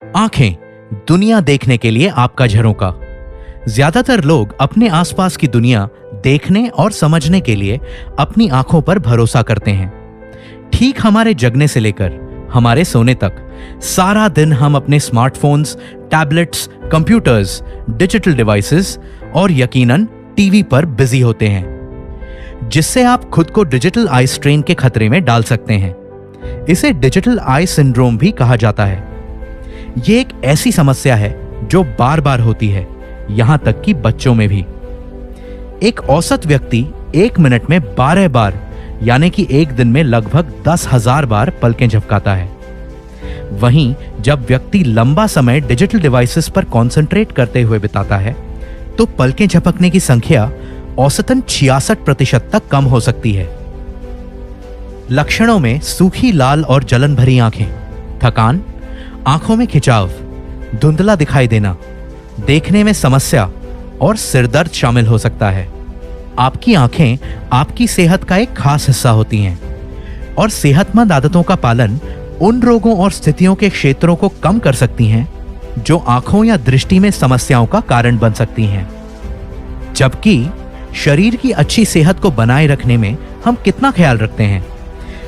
आंखें दुनिया देखने के लिए आपका झरोका। ज्यादातर लोग अपने आसपास की दुनिया देखने और समझने के लिए अपनी आंखों पर भरोसा करते हैं। ठीक हमारे जगने से लेकर हमारे सोने तक सारा दिन हम अपने smartphones, tablets, computers, digital devices और यकीनन टीवी पर बिजी होते हैं, जिससे आप खुद को डिजिटल आई स्ट्रेन के खतरे में डाल सकते हैं। इसे डिजिटल आई सिंड्रोम भी कहा जाता है। यह एक ऐसी समस्या है जो बार बार होती है, यहां तक कि बच्चों में भी। एक औसत व्यक्ति 1 मिनट में 12 बार यानी कि एक दिन में लगभग 10,000 बार पलकें झपकाता है। वहीं जब व्यक्ति लंबा समय डिजिटल डिवाइसेस पर कंसंट्रेट करते हुए बिताता है तो पलकें झपकने की संख्या औसतन 66% तक कम हो सकती है। लक्षणों में सूखी लाल और जलन भरी आंखें, थकान, आंखों में खिंचाव, धुंधला दिखाई देना, देखने में समस्या और सिरदर्द शामिल हो सकता है। आपकी आंखें आपकी सेहत का एक खास हिस्सा होती हैं और सेहतमंद आदतों का पालन उन रोगों और स्थितियों के क्षेत्रों को कम कर सकती हैं जो आंखों या दृष्टि में समस्याओं का कारण बन सकती हैं। जबकि शरीर की अच्छी सेहत को बनाए रखने में हम कितना ख्याल रखते हैं,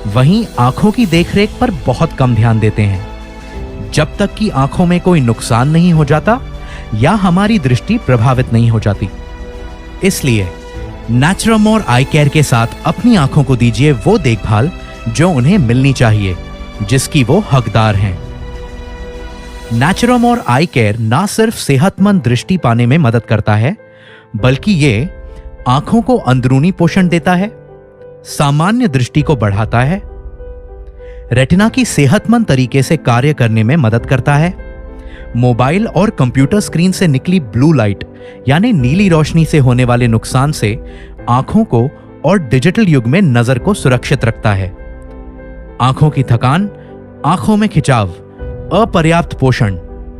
वहीं आंखों की देखरेख पर बहुत कम ध्यान देते हैं, जब तक कि आंखों में कोई नुकसान नहीं हो जाता या हमारी दृष्टि प्रभावित नहीं हो जाती। इसलिए नेचुरमोर आई केयर के साथ अपनी आंखों को दीजिए वो देखभाल जो उन्हें मिलनी चाहिए, जिसकी वो हकदार हैं। नेचुरमोर आई केयर ना सिर्फ सेहतमंद दृष्टि पाने में मदद करता है, बल्कि ये आंखों को अंदरूनी पोषण देता है, सामान्य दृष्टि को बढ़ाता है, रेटिना की सेहतमंद तरीके से कार्य करने में मदद करता है, मोबाइल और कंप्यूटर स्क्रीन से निकली ब्लू लाइट यानी नीली रोशनी से होने वाले नुकसान से आंखों को और डिजिटल युग में नजर को सुरक्षित रखता है। आंखों की थकान, आंखों में खिंचाव, अपर्याप्त पोषण,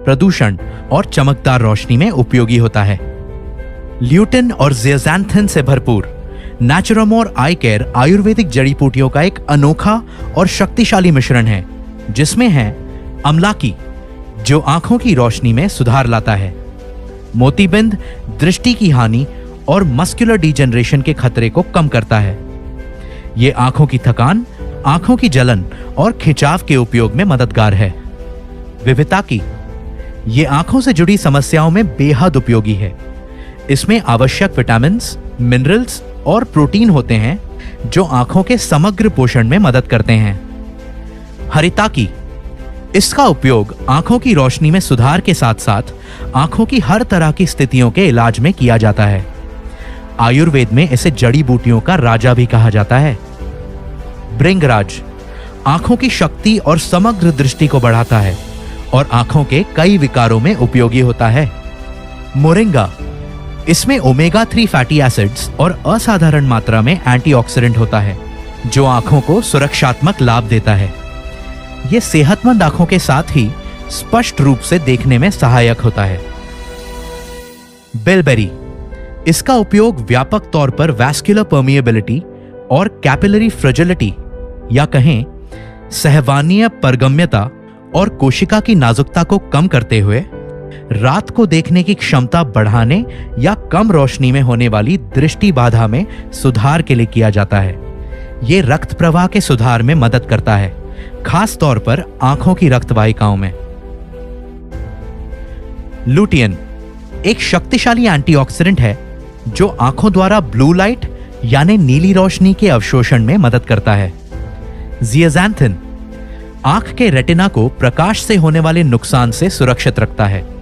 प्रदूषण और चमकदार रोशनी में उपयोगी होता है। ल्यूटिन और ज़ेज़ैंथिन से भरपूर नेचुरमोर आई केयर आयुर्वेदिक जड़ी बूटियों का एक अनोखा और शक्तिशाली मिश्रण है, जिसमें है अमलाकी जो आंखों की रोशनी में सुधार लाता है, मोतीबिंद दृष्टि की हानि और मस्कुलर डिजेनरेशन के खतरे को कम करता है। यह आंखों की थकान, आंखों की जलन और खिंचाव के उपयोग में मददगार है। विविताकी, ये आंखों से जुड़ी समस्याओं में बेहद उपयोगी है। इसमें आवश्यक विटामिन्स, मिनरल्स और प्रोटीन होते हैं जो आंखों के समग्र पोषण में मदद करते हैं। हरिताकी, इसका उपयोग आंखों की रोशनी में सुधार के साथ साथ आंखों की हर तरह की स्थितियों के इलाज में किया जाता है। आयुर्वेद में इसे जड़ी बूटियों का राजा भी कहा जाता है। भृंगराज, आंखों की शक्ति और समग्र दृष्टि को बढ़ाता है और आंखों के कई विकारों में उपयोगी होता है। मोरिंगा, इसमें ओमेगा 3 फैटी एसिड्स और असाधारण मात्रा में एंटीऑक्सीडेंट होता है जो आंखों को सुरक्षात्मक लाभ देता है। यह सेहतमंद आंखों के साथ ही स्पष्ट रूप से देखने में सहायक होता है। बिलबेरी, इसका उपयोग व्यापक तौर पर वैस्कुलर परमिएबिलिटी और कैपिलरी फ्रेजिलिटी या कहें सहवानीय परगम्यता और कोशिका की नाजुकता को कम करते हुए रात को देखने की क्षमता बढ़ाने या कम रोशनी में होने वाली दृष्टि बाधा में सुधार के लिए किया जाता है। यह रक्त प्रवाह के सुधार में मदद करता है, खास तौर पर आंखों की रक्त वाहिकाओं में। लुटियन एक शक्तिशाली एंटीऑक्सीडेंट है जो आंखों द्वारा ब्लू लाइट यानी नीली रोशनी के अवशोषण में मदद करता है। ज़ेज़ैंथिन आंख के रेटिना को प्रकाश से होने वाले नुकसान से सुरक्षित रखता है।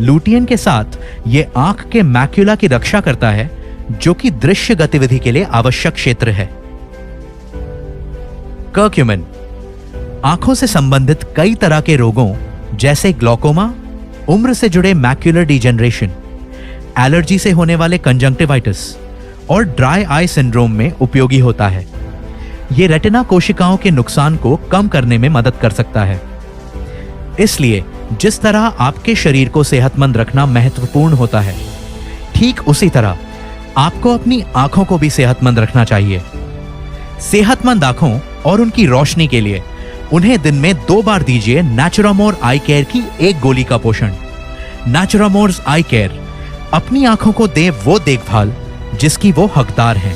लुटियन के साथ यह आंख के मैक्युला की रक्षा करता है, जो कि दृश्य गतिविधि के लिए आवश्यक क्षेत्र है। कर्क्यूमिन आंखों से संबंधित कई तरह के रोगों जैसे ग्लौकोमा, उम्र से जुड़े मैक्युलर डिजेनरेशन, एलर्जी से होने वाले कंजंक्टिवाइटिस और ड्राई आई सिंड्रोम में उपयोगी होता है। यह रेटिना कोशिकाओं के नुकसान को कम करने में मदद कर सकता है। इसलिए जिस तरह आपके शरीर को सेहतमंद रखना महत्वपूर्ण होता है, ठीक उसी तरह आपको अपनी आंखों को भी सेहतमंद रखना चाहिए। सेहतमंद आंखों और उनकी रोशनी के लिए उन्हें दिन में 2 बार दीजिए नेचुरामोर आई केयर की 1 गोली का पोषण। नेचुरामोर्स आई केयर, अपनी आंखों को दे वो देखभाल जिसकी वो हकदार हैं।